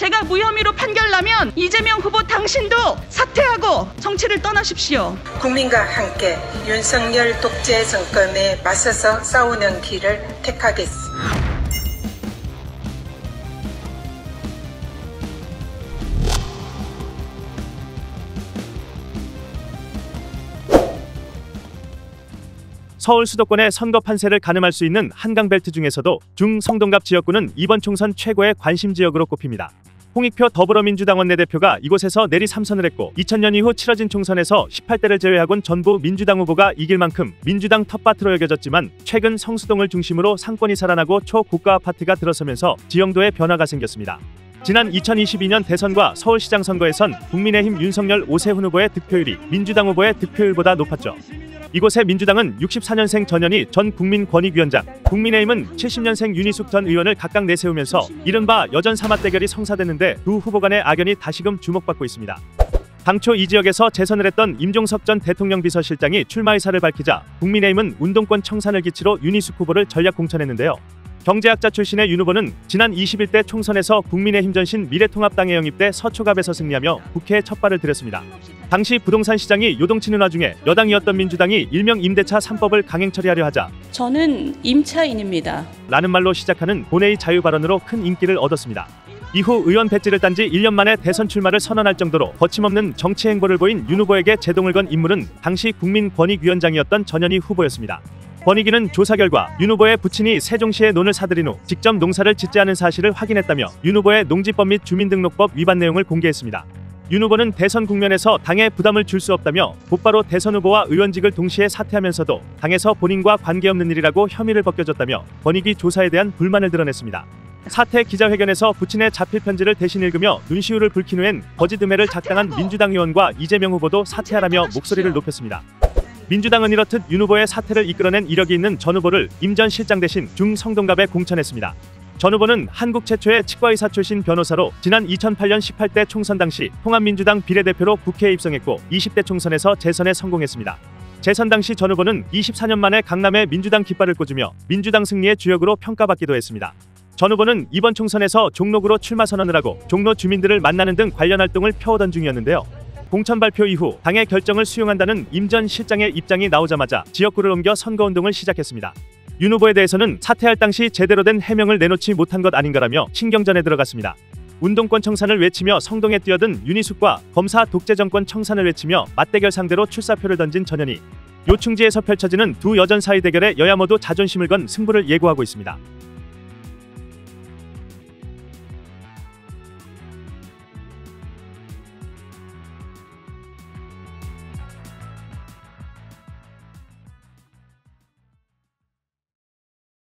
제가 무혐의로 판결나면 이재명 후보 당신도 사퇴하고 정치를 떠나십시오. 국민과 함께 윤석열 독재 정권에 맞서서 싸우는 길을 택하겠습니다. 서울 수도권의 선거 판세를 가늠할 수 있는 한강벨트 중에서도 중성동갑 지역구는 이번 총선 최고의 관심 지역으로 꼽힙니다. 홍익표 더불어민주당 원내대표가 이곳에서 내리 3선을 했고 2000년 이후 치러진 총선에서 18대를 제외하곤 전부 민주당 후보가 이길 만큼 민주당 텃밭으로 여겨졌지만 최근 성수동을 중심으로 상권이 살아나고 초고가 아파트가 들어서면서 지형도에 변화가 생겼습니다. 지난 2022년 대선과 서울시장 선거에선 국민의힘 윤석열 오세훈 후보의 득표율이 민주당 후보의 득표율보다 높았죠. 이곳에 민주당은 64년생 전현희 전 국민권익위원장, 국민의힘은 70년생 윤희숙 전 의원을 각각 내세우면서 이른바 여전 사맛 대결이 성사됐는데 두 후보 간의 악연이 다시금 주목받고 있습니다. 당초 이 지역에서 재선을 했던 임종석 전 대통령 비서실장이 출마 의사를 밝히자 국민의힘은 운동권 청산을 기치로 윤희숙 후보를 전략 공천했는데요. 경제학자 출신의 윤 후보는 지난 21대 총선에서 국민의힘 전신 미래통합당에 영입돼 서초갑에서 승리하며 국회에 첫 발을 들였습니다. 당시 부동산 시장이 요동치는 와중에 여당이었던 민주당이 일명 임대차 3법을 강행 처리하려 하자 저는 임차인입니다. 라는 말로 시작하는 본회의 자유 발언으로 큰 인기를 얻었습니다. 이후 의원 배지를 딴 지 1년 만에 대선 출마를 선언할 정도로 거침없는 정치 행보를 보인 윤 후보에게 제동을 건 인물은 당시 국민권익위원장이었던 전현희 후보였습니다. 권익위는 조사 결과 윤 후보의 부친이 세종시에 논을 사들인 후 직접 농사를 짓지 않은 사실을 확인했다며 윤 후보의 농지법 및 주민등록법 위반 내용을 공개했습니다. 윤 후보는 대선 국면에서 당에 부담을 줄 수 없다며 곧바로 대선 후보와 의원직을 동시에 사퇴하면서도 당에서 본인과 관계없는 일이라고 혐의를 벗겨줬다며 권익위 조사에 대한 불만을 드러냈습니다. 사퇴 기자회견에서 부친의 자필 편지를 대신 읽으며 눈시울을 붉힌 후엔 거짓 음해를 작당한 민주당 의원과 이재명 후보도 사퇴하라며 목소리를 높였습니다. 민주당은 이렇듯 윤 후보의 사퇴를 이끌어낸 이력이 있는 전 후보를 임 전 실장 대신 중성동갑에 공천했습니다. 전 후보는 한국 최초의 치과의사 출신 변호사로 지난 2008년 18대 총선 당시 통합민주당 비례대표로 국회에 입성했고 20대 총선에서 재선에 성공했습니다. 재선 당시 전 후보는 24년 만에 강남에 민주당 깃발을 꽂으며 민주당 승리의 주역으로 평가받기도 했습니다. 전 후보는 이번 총선에서 종로구로 출마 선언을 하고 종로 주민들을 만나는 등 관련 활동을 펴오던 중이었는데요. 공천 발표 이후 당의 결정을 수용한다는 임 전 실장의 입장이 나오자마자 지역구를 옮겨 선거운동을 시작했습니다. 윤 후보에 대해서는 사퇴할 당시 제대로 된 해명을 내놓지 못한 것 아닌가라며 신경전에 들어갔습니다. 운동권 청산을 외치며 성동에 뛰어든 윤희숙과 검사 독재 정권 청산을 외치며 맞대결 상대로 출사표를 던진 전현희. 요충지에서 펼쳐지는 두 여전 사이 대결에 여야 모두 자존심을 건 승부를 예고하고 있습니다.